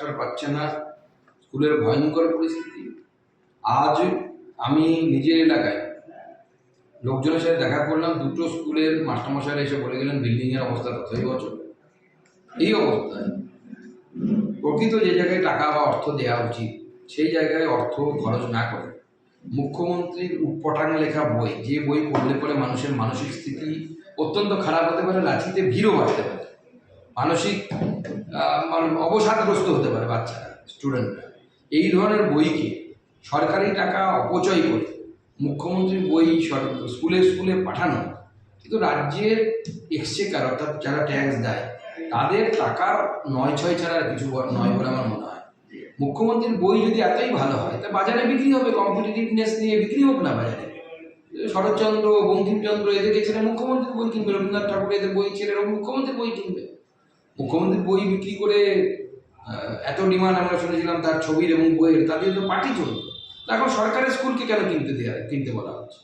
Master পাচ্ছে না, স্কুলের ভয়ঙ্কর পরিস্থিতি। আজ আমি নিজের এলাকায় লোকজনের সাথে দেখা করলাম, দুটো স্কুলের মাস্টারমশাইরা এসে বলে গেলেন বিল্ডিংয়ের অবস্থা ততই বছর। এই অবস্থায় প্রকৃত যে জায়গায় টাকা বা অর্থ দেওয়া উচিত সেই জায়গায় অর্থ খরচ না করে মুখ্যমন্ত্রীর উটপটাং লেখা বই, যে বই পড়লে পরে মানুষের মানসিক স্থিতি অত্যন্ত খারাপ হতে পারে, লাঠিতে ভিড়ও বাড়তে পারে, মানসিক অবসাদগ্রস্ত হতে পারে বাচ্চারা, স্টুডেন্টরা, এই ধরনের বইকে সরকারি টাকা অপচয় করে মুখ্যমন্ত্রীর বই স্কুলে স্কুলে পাঠানো, কিন্তু রাজ্যের এক্সচেকার অর্থাৎ যারা ট্যাক্স দেয় তাদের টাকার নয় ছয় ছাড়া কিছু নয় বলে আমার মনে হয়। মুখ্যমন্ত্রীর বই যদি এতই ভালো হয় তা বাজারে বিক্রি হবে, কম্পিটিটিভনেস নিয়ে বিক্রি হোক না বাজারে। শরৎচন্দ্র, বঙ্কিমচন্দ্র এদেরকে ছেড়ে মুখ্যমন্ত্রীর বই কিনবে, রবীন্দ্রনাথ ঠাকুর এদের বই ছেড়ে মুখ্যমন্ত্রীর বই কিনবে। মুখ্যমন্ত্রীর বই বিক্রি করে এত ডিমান্ড আমরা শুনেছিলাম তার ছবির এবং বইয়ের, তাদের তো পার্টি চলবে। এখন সরকারের স্কুলকে কেন কিনতে বলা হচ্ছে?